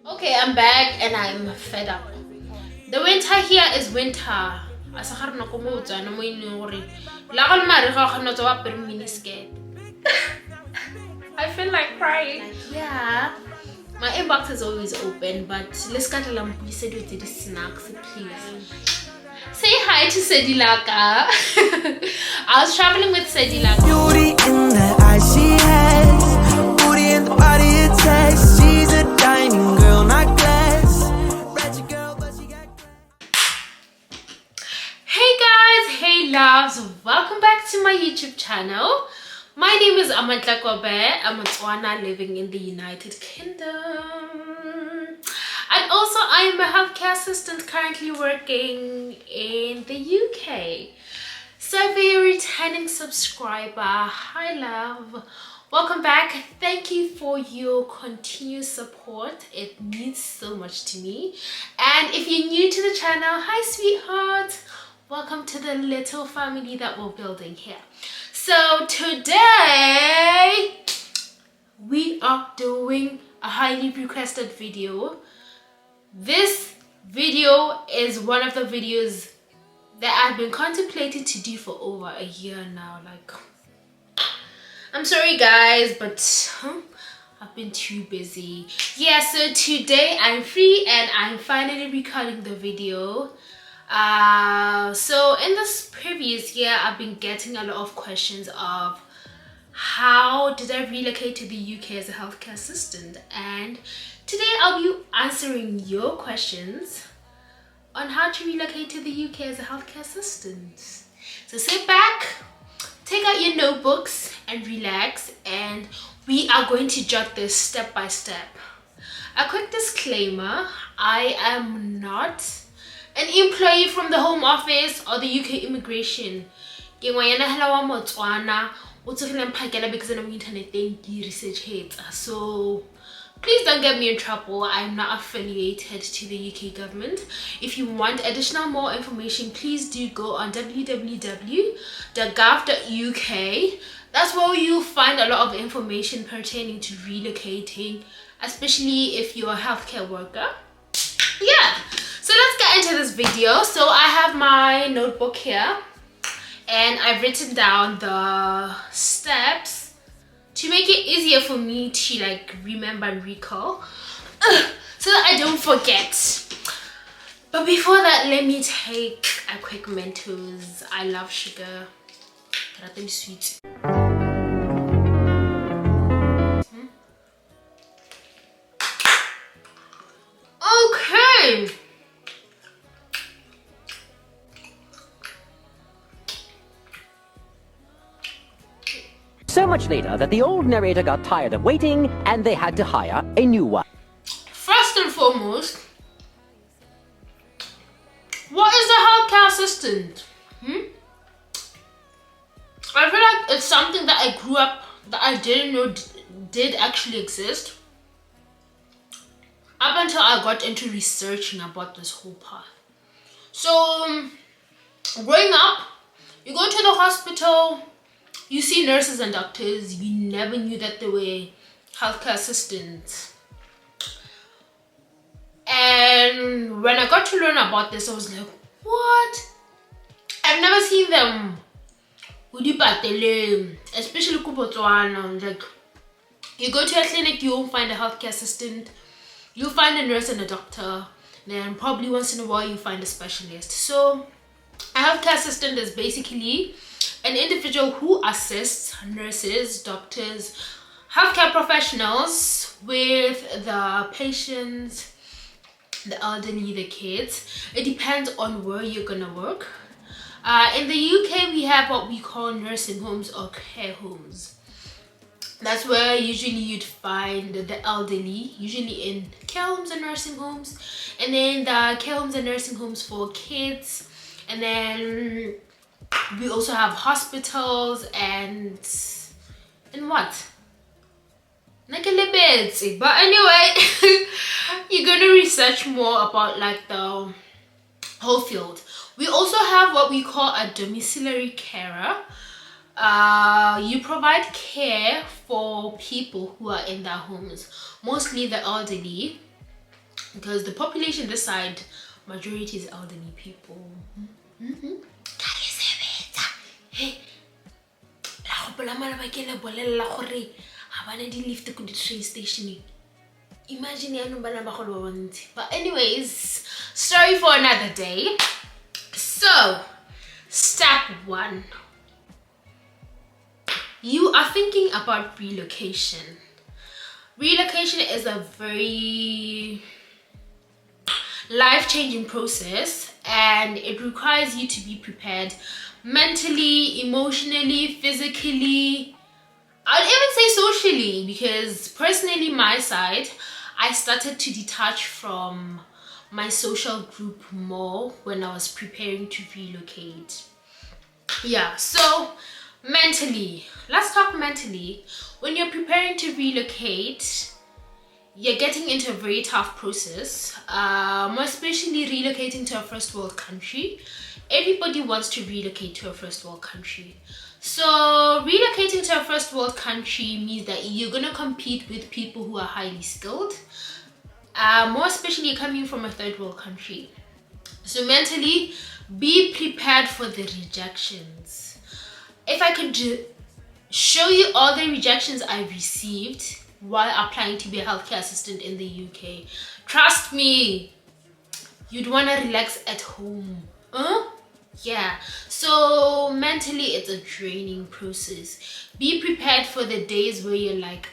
Okay, I'm back and I'm fed up. The winter here is winter. Asa ga re no go mo Motswana mo ineng gore la go le mare ga go kgona go apere mini skirt. I feel like crying. Yeah. My inbox is always open, but let's get a lamp. You said with the snacks, please. Say hi to Sedilaka. I was traveling with Sedilaka. Beauty in the eyes she has, booty in the body it takes. She's a diamond girl, not glass. Ratchet girl, but she got Hey guys, hey loves, welcome back to my YouTube channel. My name is I'm Motswana living in the United Kingdom. And also I'm a healthcare assistant currently working in the UK. So if you're a returning subscriber, hi love. Welcome back. Thank you for your continued support. It means so much to me. And if you're new to the channel, hi sweetheart. Welcome to the little family that we're building here. So today we are doing a highly requested video. This video is one of the videos that I've been contemplating to do for over a year now. Like, I'm sorry guys, but I've been too busy. Yeah, so today I'm free and I'm finally recording the video. So in this previous year, I've been getting a lot of questions of how did I relocate to the UK as a healthcare assistant, and today I'll be answering your questions on how to relocate to the UK as a healthcare assistant. So sit back, take out your notebooks and relax, and we are going to jot this step by step. A quick disclaimer, I am not an employee from the Home Office or the UK Immigration. Motswana, because I'm internet research. So please don't get me in trouble. I'm not affiliated to the UK government. If you want additional more information, please do go on www.gov.uk. That's where you'll find a lot of information pertaining to relocating, especially if you're a healthcare worker. Yeah, so let's get into this video. So I have my notebook here and I've written down the steps to make it easier for me to like remember and recall so that I don't forget. But before that, let me take a quick Mentos. I love sugar. Them sweet. Okay. So much later that the old narrator got tired of waiting and they had to hire a new one. First and foremost, what is a healthcare assistant? I feel like it's something that I grew up, that I didn't know did actually exist up until I got into researching about this whole path. So growing up, you go to the hospital, you see nurses and doctors, you never knew that they were healthcare assistants. And when I got to learn about this, I was like, what? I've never seen them. Especially Motswana. Like, you go to a clinic, you won't find a healthcare assistant. You'll find a nurse and a doctor. Then probably once in a while you find a specialist. So a healthcare assistant is basically an individual who assists nurses, doctors, healthcare professionals with the patients, the elderly, the kids. It depends on where you're gonna work. In the UK, we have what we call nursing homes or care homes. That's where usually you'd find the elderly, usually in care homes and nursing homes. And then the care homes and nursing homes for kids. And then we also have hospitals and what? Like a little bit. But anyway, you're gonna research more about like the whole field. We also have what we call a domiciliary carer. You provide care for people who are in their homes, mostly the elderly. because the population this side, majority is elderly people. Train station. Imagine. But anyways, story for another day. So, step 1. You are thinking about relocation. Relocation is a very life-changing process, and it requires you to be prepared mentally, emotionally, physically, I'll even say socially, because personally my side, I started to detach from my social group more when I was preparing to relocate. Yeah, so mentally, let's talk mentally. When you're preparing to relocate, you're getting into a very tough process, more especially relocating to a first world country. Everybody wants to relocate to a first world country. So relocating to a first world country means that you're gonna compete with people who are highly skilled, more especially coming from a third world country. So mentally, be prepared for the rejections. If I could show you all the rejections I received while applying to be a healthcare assistant in the UK, trust me, you'd want to relax at home. Yeah, so mentally it's a draining process. Be prepared for the days where you're like,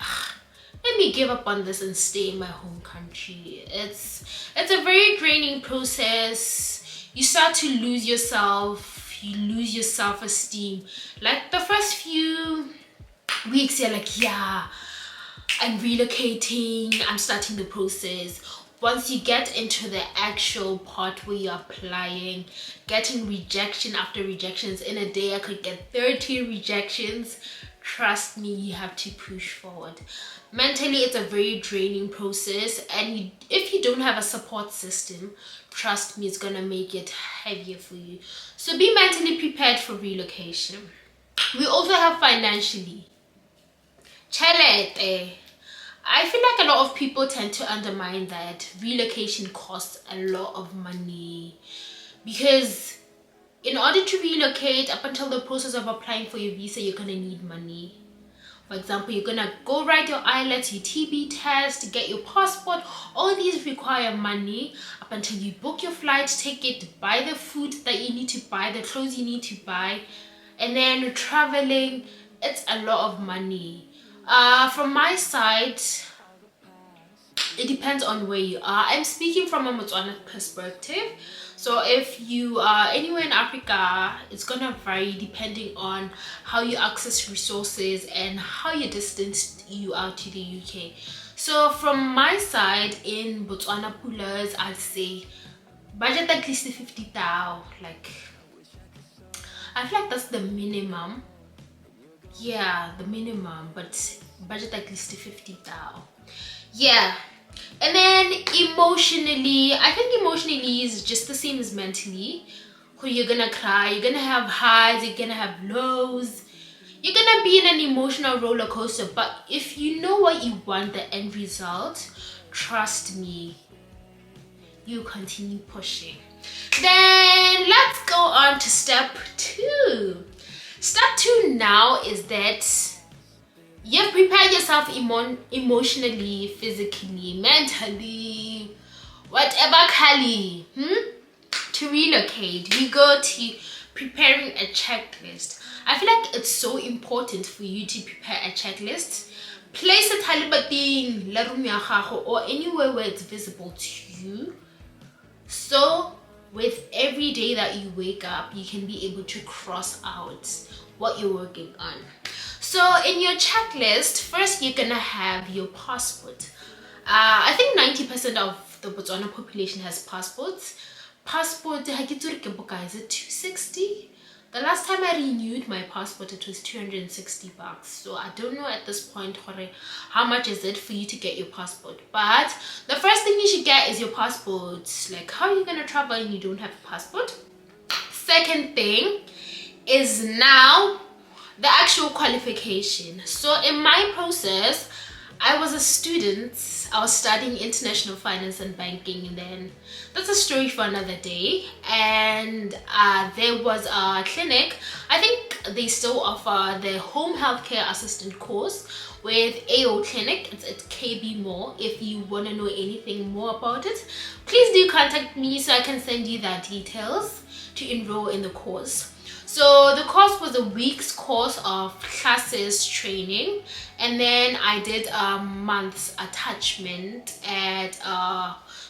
let me give up on this and stay in my home country. It's a very draining process. You start to lose yourself, you lose your self-esteem. Like the first few weeks you're like, yeah, I'm relocating, I'm starting the process. Once you get into the actual part where you're applying, getting rejection after rejections, in a day I could get 30 rejections. Trust me, you have to push forward. Mentally, it's a very draining process, and if you don't have a support system, trust me, it's gonna make it heavier for you. So be mentally prepared for relocation. We also have financially. Chelete. I feel like a lot of people tend to undermine that relocation costs a lot of money, because in order to relocate, up until the process of applying for your visa, you're gonna need money. For example, you're gonna go write your IELTS, your TB test, get your passport. All these require money up until you book your flight ticket, buy the food that you need to buy, the clothes you need to buy, and then traveling. It's a lot of money. From my side, it depends on where you are. I'm speaking from a Motswana perspective. So if you are anywhere in Africa, it's gonna vary depending on how you access resources and how your distance you are to the UK. So from my side in Botswana Pulas, I'd say budget at least 50,000. Like, I feel like that's the minimum. Yeah, the minimum, but budget at least 50,000. Yeah. And then emotionally, I think emotionally is just the same as mentally. You're gonna cry, you're gonna have highs, you're gonna have lows, you're gonna be in an emotional roller coaster. But if you know what you want, the end result, trust me, you continue pushing. Then let's go on to step 2. Step 2 now is that you've prepared yourself emotionally, physically, mentally, whatever Kali, to relocate. We go to preparing a checklist. I feel like it's so important for you to prepare a checklist. Place it halibating la room ya gago or anywhere where it's visible to you. So with every day that you wake up, you can be able to cross out what you're working on. So in your checklist, first you're gonna have your passport. I think 90% of the Botswana population has passports. Passport, is it 260? The last time I renewed my passport, it was $260. So I don't know at this point how much is it for you to get your passport. But the first thing you should get is your passport. Like, how are you gonna travel and you don't have a passport? Second thing is now the actual qualification. So in my process, I was a student. I was studying international finance and banking, and then that's a story for another day. And there was a clinic. I think they still offer the home healthcare assistant course with AO Clinic. It's at KB Mall. If you want to know anything more about it, please do contact me so I can send you the details to enroll in the course. So the course was a week's course of classes training, and then I did a month's attachment at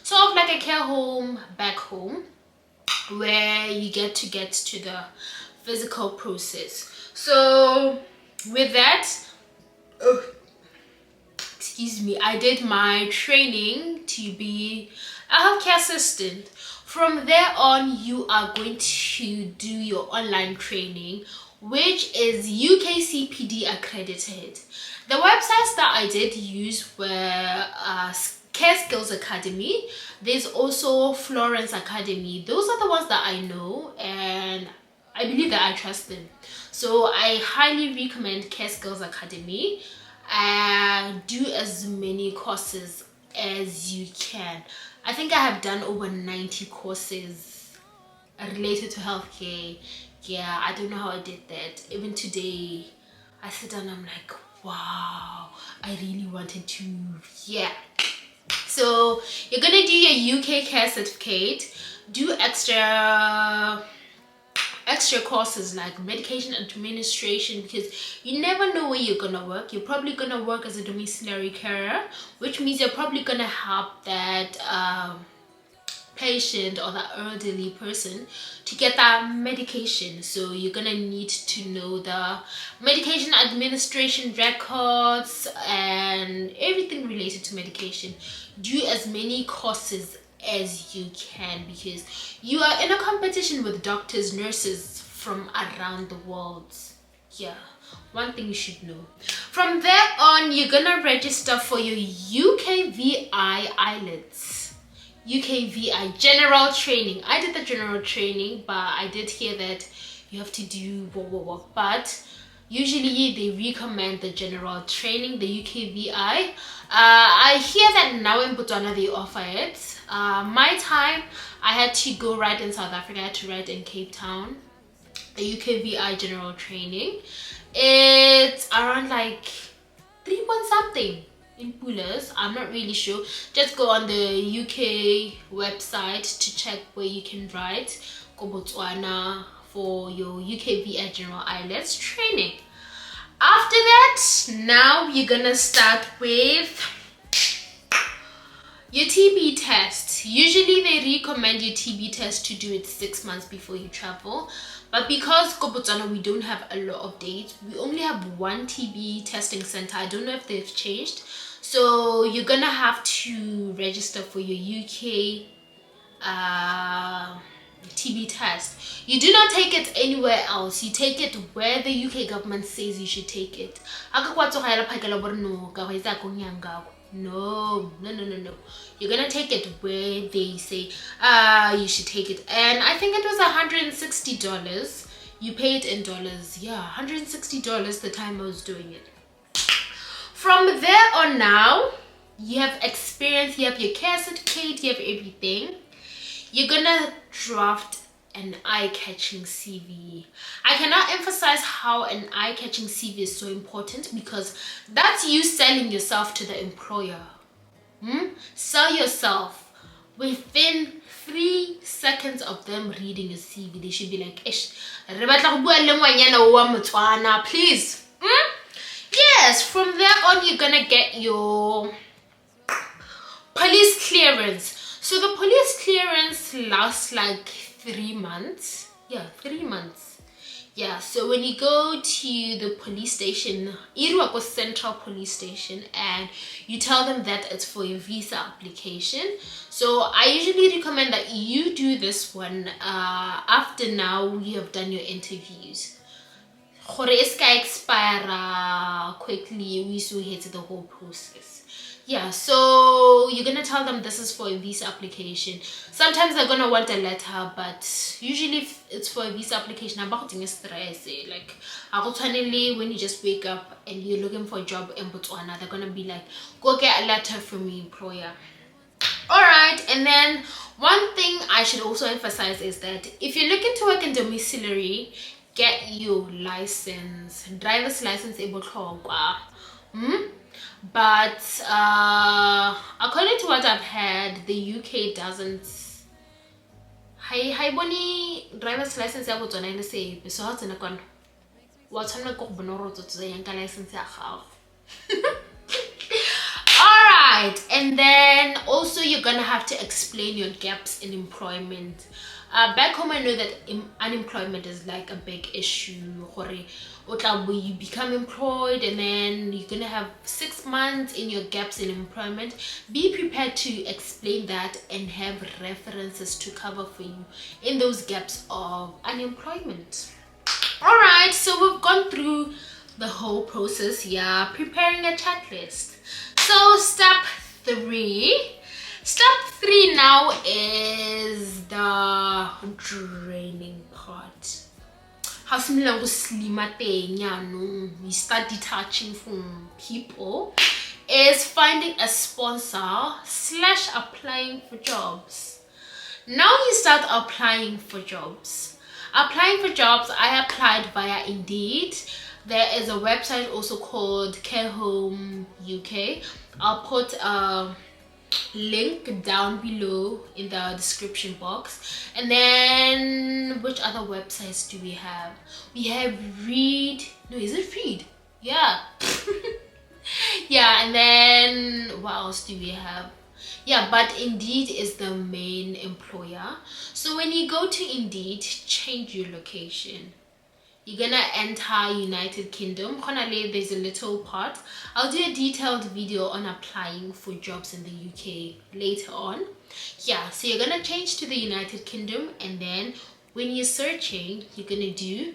sort of like a care home back home, where you get to the physical process. So with that, excuse me, I did my training to be a healthcare assistant. From there on, you are going to do your online training, which is UKCPD accredited. The websites that I did use were Care Skills Academy. There's also Florence Academy. Those are the ones that I know, and I believe that I trust them. So I highly recommend Care Skills Academy. Do as many courses as you can. I think I have done over 90 courses related to healthcare. Yeah, I don't know how I did that. Even today, I sit down and I'm like, wow, I really wanted to. Yeah. So you're gonna do your UK care certificate, do extra courses like medication administration, because you never know where you're gonna work. You're probably gonna work as a domiciliary carer, which means you're probably gonna help that patient or that elderly person to get that medication. So you're gonna need to know the medication administration records and everything related to medication. Do as many courses as you can, because you are in a competition with doctors, nurses from around the world. Yeah, one thing you should know. From there on, you're gonna register for your UKVI IELTS, UKVI general training. I did the general training, but I did hear that you have to do but usually they recommend the general training, the UKVI. I hear that now in Botswana they offer it. My time, I had to go right in South Africa. I had to write in Cape Town, the UKVI general training. It's around like 3 point something in Pulas. I'm not really sure. Just go on the UK website to check where you can write go Botswana for your UKVI general IELTS training. After that, now you're gonna start with your TB test. Usually they recommend your TB test to do it 6 months before you travel, but because Botswana we don't have a lot of dates, we only have one TB testing center. I don't know if they've changed, so you're gonna have to register for your UK TB test. You do not take it anywhere else. You take it where the UK government says you should take it. No. You're gonna take it where they say you should take it. And I think it was $160. You pay it in dollars. Yeah, $160 the time I was doing it. From there on now, you have experience, you have your care certificate, you have everything. You're gonna draft an eye-catching CV. I cannot emphasize how an eye-catching CV is so important, because that's you selling yourself to the employer. Sell yourself. Within 3 seconds of them reading your CV, they should be like, re batla go bua le ngwanyana wa Motswana, please. Yes, from there on you're gonna get your police clearance. So the police clearance lasts like 3 months. Yeah, 3 months. Yeah, so when you go to the police station, Irwako Central Police Station, and you tell them that it's for your visa application. So I usually recommend that you do this one after now you have done your interviews. Expire quickly, we so hit the whole process. yeah, so you're gonna tell them this is for a visa application. Sometimes they're gonna want a letter, but usually if it's for a visa application, about stress, like when you just wake up and you're looking for a job in Botswana, they're gonna be like, go get a letter from your employer. Alright, and then one thing I should also emphasize is that if you're looking to work in domiciliary, get your license. Driver's license but according to what I've heard, the UK doesn't hi boni driver's license ya Botswana ile se so ha tsena kwana wa tshwana go bona ro tsotse yang ka license ya gago. Alright, and then also you're gonna have to explain your gaps in employment. Back home I know that unemployment is like a big issue. You become employed and then you're gonna have 6 months in your gaps in employment. Be prepared to explain that and have references to cover for you in those gaps of unemployment. Alright, so we've gone through the whole process here, preparing a checklist. So step 3 now is the draining part. We start detaching from people is finding a sponsor / applying for jobs. Now you start applying for jobs. I applied via Indeed. There is a website also called Care Home UK. I'll put a link down below in the description box. And then which other websites do we have? We have Read. No, is it Read? Yeah. Yeah, and then what else do we have? Yeah, but Indeed is the main employer. So when you go to Indeed, change your location. You're gonna enter United Kingdom. There's a little part. I'll do a detailed video on applying for jobs in the UK later on. Yeah, so you're gonna change to the United Kingdom, and then when you're searching, you're gonna do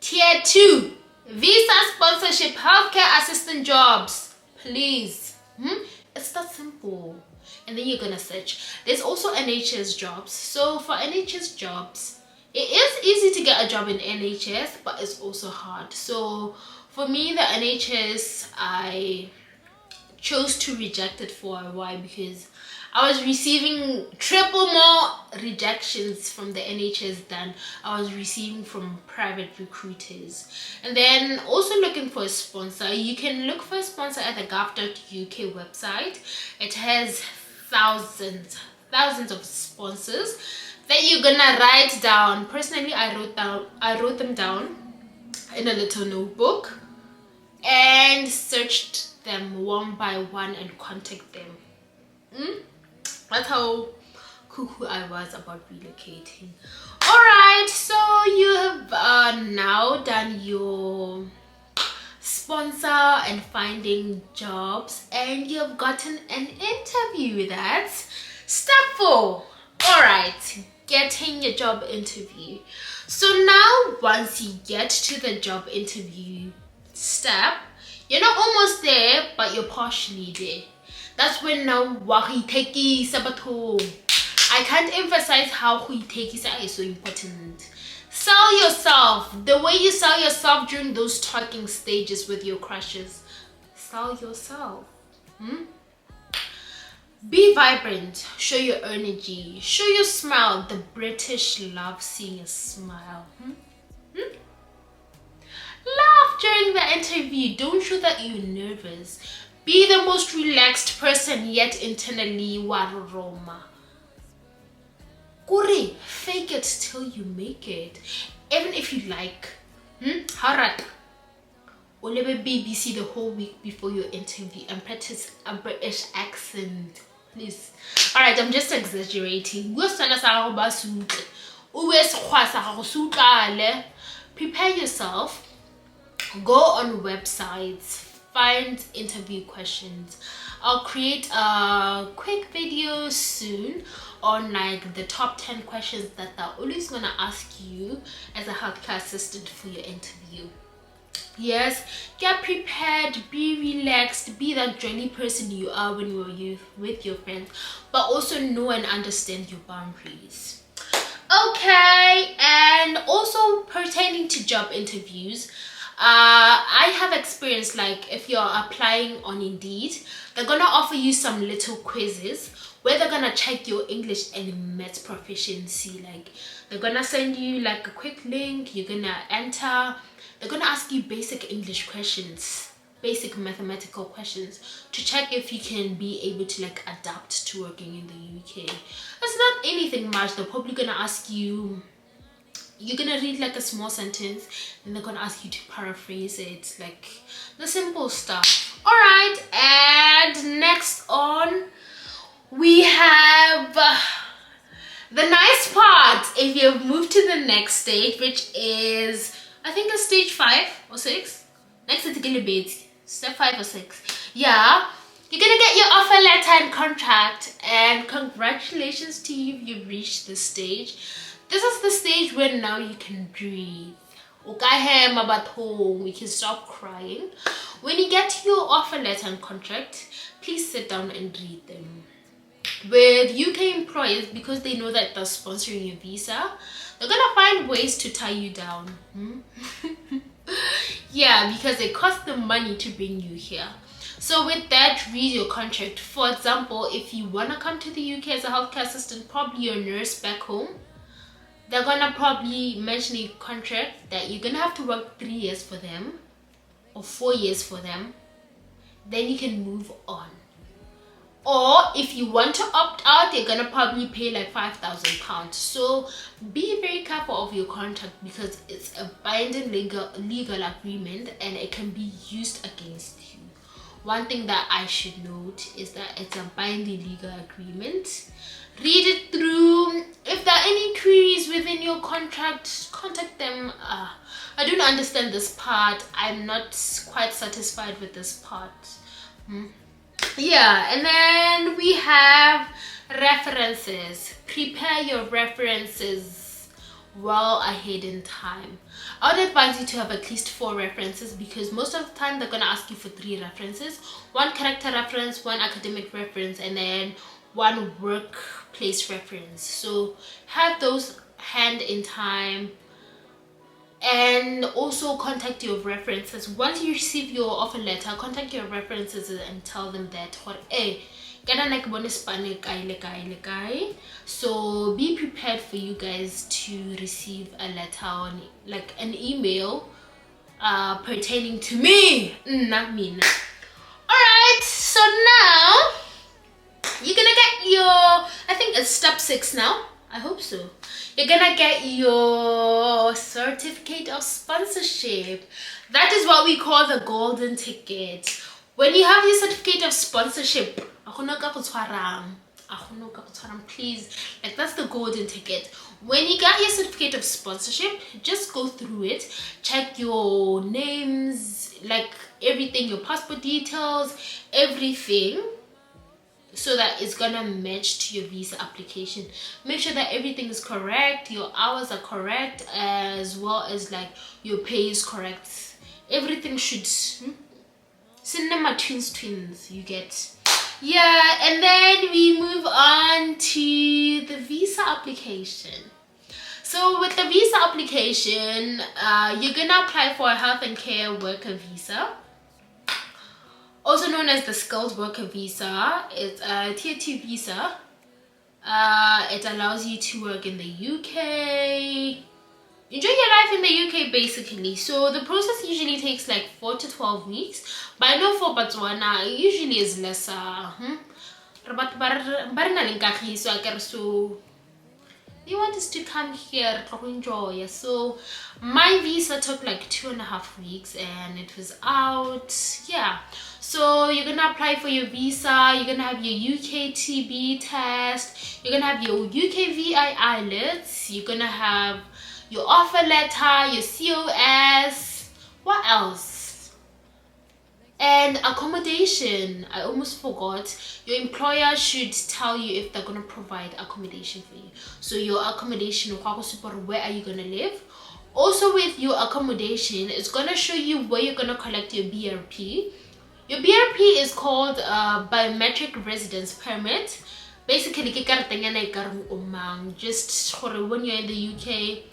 Tier 2 visa sponsorship healthcare assistant jobs, please. It's that simple. And then you're gonna search. There's also NHS jobs. So for NHS jobs, it is easy to get a job in NHS, but it's also hard. So for me, the NHS, I chose to reject it for a while because I was receiving triple more rejections from the NHS than I was receiving from private recruiters. And then also looking for a sponsor. You can look for a sponsor at the gov.uk website. It has thousands of sponsors that you're gonna write down. Personally, I wrote them down in a little notebook and searched them one by one and contact them. That's how cuckoo I was about relocating. Alright, so you have now done your sponsor and finding jobs, and you've gotten an interview. That's step 4. Alright, getting your job interview. So now once you get to the job interview step, you're not almost there, but you're partially there. That's when now wahiteki sabato. I can't emphasize how huiteki is so important. Sell yourself. The way you sell yourself during those talking stages with your crushes. Sell yourself. Be vibrant. Show your energy. Show your smile. The British love seeing a smile. Laugh during the interview. Don't show that you're nervous. Be the most relaxed person, yet internally waroroma. Kuri, fake it till you make it. Even if you like. Harat. Olebe BBC the whole week before your interview and practice a British accent. Please. Alright, I'm just exaggerating. Prepare yourself. Go on websites. Find interview questions. I'll create a quick video soon on like the top 10 questions that they're always gonna ask you as a healthcare assistant for your interview. Yes, get prepared, be relaxed, be that jolly person you are when you're with your friends, but also know and understand your boundaries. Okay, and also pertaining to job interviews, I have experience, like if you're applying on Indeed, they're gonna offer you some little quizzes where they're gonna check your English and maths proficiency. Like they're gonna send you like a quick link, you're gonna enter, they're gonna ask you basic English questions, basic mathematical questions to check if you can be able to like adapt to working in the UK. It's not anything much. They're probably gonna ask you, you're gonna read like a small sentence and they're gonna ask you to paraphrase it, like the simple stuff. All right, and next on we have the nice part if you've moved to the next stage, which is I think it's stage 5 or 6. Next to the bed, step 5 or 6. Yeah, you're gonna get your offer letter and contract, and congratulations to you if you've reached this stage. This is the stage where now you can breathe. Okay, but home, we can stop crying. When you get your offer letter and contract, please sit down and read them. With UK employers, because they know that they're sponsoring your visa, they're gonna find ways to tie you down. Yeah, because it costs them money to bring you here. So with that, read your contract. For example, if you want to come to the UK as a healthcare assistant, probably a nurse back home, they're gonna probably mention a contract that you're gonna have to work 3 years for them or 4 years for them, then you can move on. Or if you want to opt out, you're gonna probably pay like £5,000. So be very careful of your contract, because it's a binding legal agreement and it can be used against you. One thing that I should note is that it's a binding legal agreement. Read it through. If there are any queries within your contract, contact them. I don't understand this part. I'm not quite satisfied with this part. Yeah, and then we have references. Prepare your references well ahead in time. I would advise you to have at least 4 references, because most of the time they're going to ask you for 3 references. 1 character reference, 1 academic reference, and then 1 workplace reference. So have those hand in time. And also contact your references. Once you receive your offer letter, contact your references and tell them that, hey, so be prepared for you guys to receive a letter on like an email pertaining to me, not me. Alright, so now you're gonna get your, I think it's step 6 now, I hope so. You're gonna get your certificate of sponsorship. That is what we call the golden ticket. When you have your certificate of sponsorship, please, like that's the golden ticket. When you got your certificate of sponsorship, just go through it, check your names, like everything, your passport details, everything, so that it's gonna match to your visa application. Make sure that everything is correct, your hours are correct, as well as like your pay is correct. Everything should cinema twins you get. Yeah, and then we move on to the visa application. So with the visa application, you're gonna apply for a health and care worker visa, also known as the skilled worker visa. It's a tier 2 visa. It allows you to work in the UK, enjoy your life in the UK basically. So the process usually takes like 4 to 12 weeks, but I know for Botswana it usually is lesser. So they want us to come here to enjoy. So my visa took like 2.5 weeks and it was out. Yeah, so you're gonna apply for your visa, you're gonna have your UK TB test, you're gonna have your UK VI IELTS, you're gonna have your offer letter, your COS, what else? And accommodation. I almost forgot. Your employer should tell you if they're going to provide accommodation for you. So your accommodation, where are you going to live? Also with your accommodation, it's gonna show you where you're gonna collect your BRP. Your BRP is called biometric residence permit. Basically, just when you're in the UK,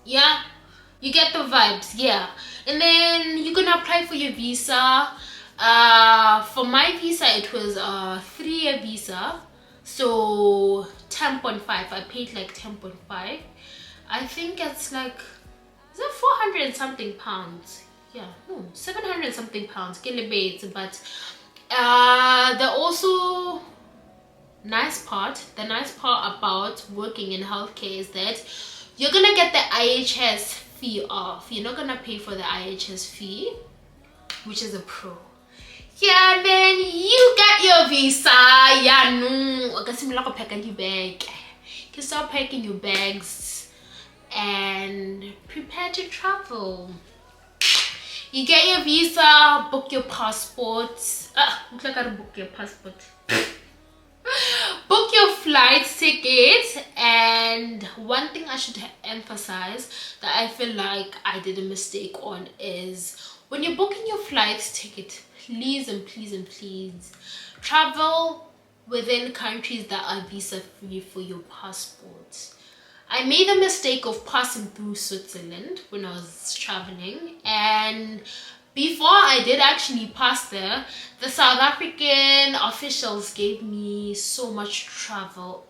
yeah, you get the vibes, yeah. And then you're gonna apply for your visa. For my visa, it was a 3-year visa, so 10.5. I paid like 10.5. I think it's like, is it 400 and something pounds? Yeah, no, 700 and something pounds. But the also nice part about working in healthcare is that you're gonna get the IHS fee off. You're not gonna pay for the IHS fee, which is a pro. Yeah, then you get your visa. Yeah, no, you can start packing your bags and prepare to travel. You get your visa, book your passport. Looks like I gotta book your passport. Book your flight ticket. And one thing I should emphasize that I feel like I did a mistake on is when you're booking your flight ticket, please and please and please travel within countries that are visa free for your passport. I made the mistake of passing through Switzerland when I was traveling, and before I did actually pass there, the South African officials gave me so much trouble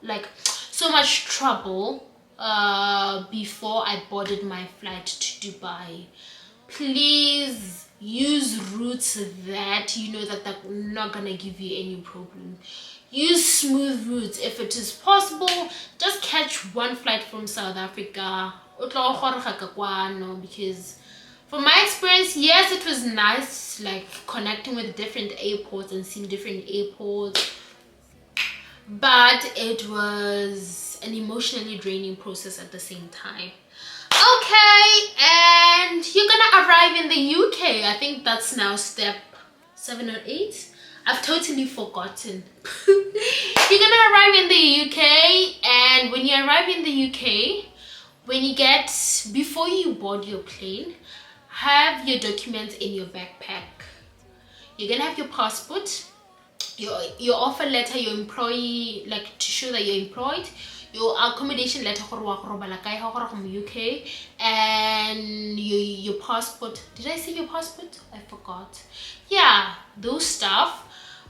before I boarded my flight to Dubai. Please use routes that you know that they're not gonna give you any problem. Use smooth routes if it is possible. Just catch one flight from South Africa, because from my experience, yes, it was nice, like connecting with different airports and seeing different airports, but it was an emotionally draining process at the same time. Okay, and you're gonna arrive in the UK. I think that's now step 7 or 8. I've totally forgotten. You're gonna arrive in the UK, and when you arrive in the UK, before you board your plane, have your documents in your backpack. You're gonna have your passport, your offer letter, your employee, like to show that you're employed, your accommodation letter from UK, and your passport. Did I say your passport? I forgot. Yeah, those stuff.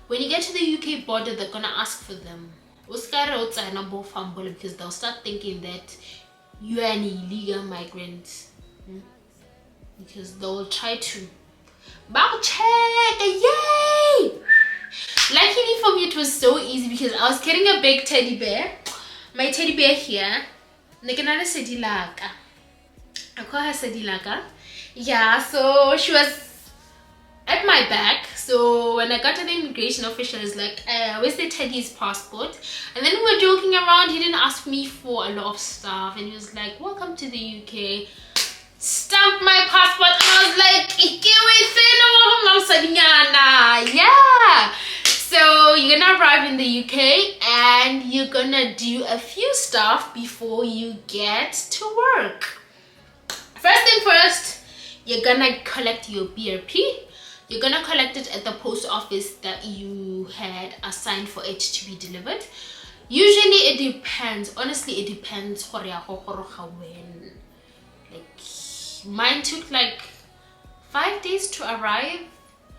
When you get to the UK border, they're gonna ask for them. Because they'll start thinking that you are an illegal migrant. Because they'll try to check. Yay! Luckily for me, it was so easy because I was carrying a big teddy bear. My teddy bear here. I call her Sedilaka. Yeah, so she was at my back. So when I got to the immigration official, is like, where's the teddy's passport? And then we were joking around. He didn't ask me for a lot of stuff, and he was like, welcome to the UK. Stamped my passport, and I was like, yeah. So you're gonna arrive in the UK, and you're gonna do a few stuff before you get to work. First thing first, you're gonna collect your BRP. You're gonna collect it at the post office that you had assigned for it to be delivered. Usually it depends. Honestly, it depends. Like mine took like 5 days to arrive.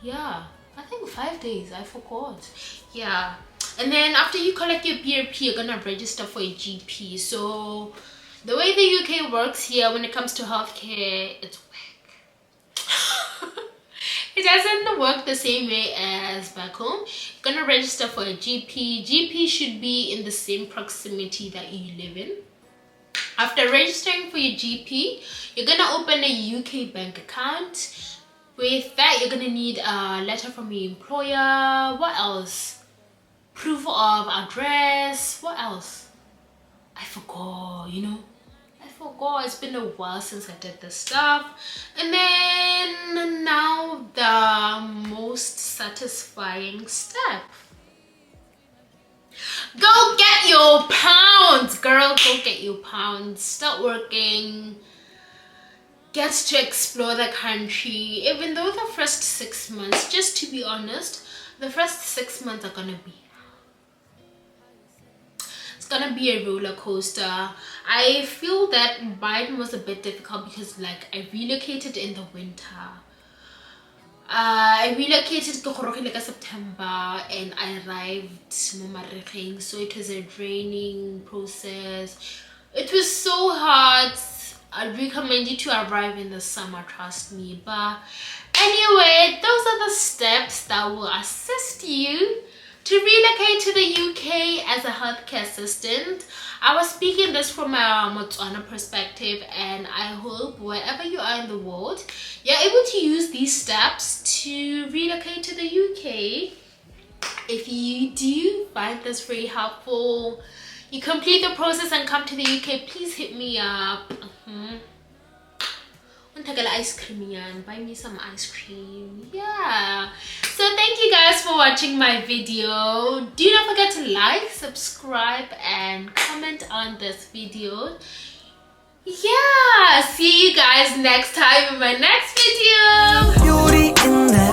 Yeah, I think 5 days. I forgot. Yeah, and then after you collect your BRP, you're gonna register for a GP. So the way the UK works here when it comes to healthcare, it's whack. It doesn't work the same way as back home. You're gonna register for a GP. GP should be in the same proximity that you live in. After registering for your GP, you're gonna open a UK bank account. With that, you're gonna need a letter from your employer. What else? Proof of address. What else? I forgot, it's been a while since I did this stuff. And then now the most satisfying step. Go get your pounds, girl. Go get your pounds. Start working. Get to explore the country. Even though the first 6 months, just to be honest, the first 6 months are gonna be, it's gonna be a roller coaster. I feel that mine was a bit difficult because like I relocated in the winter. I relocated to September and I arrived Momarikeng, so it was a draining process. It was so hot. I'd recommend you to arrive in the summer, trust me. But anyway, those are the steps that will assist you to relocate to the UK as a healthcare assistant. I was speaking this from a Motswana perspective, and I hope wherever you are in the world, you're able to use these steps to relocate to the UK. If you do find this very helpful, you complete the process and come to the UK, please hit me up. Ice cream, and buy me some ice cream. Yeah. So thank you guys for watching my video. Do not forget to like, subscribe, and comment on this video. Yeah. See you guys next time in my next video. Beauty in the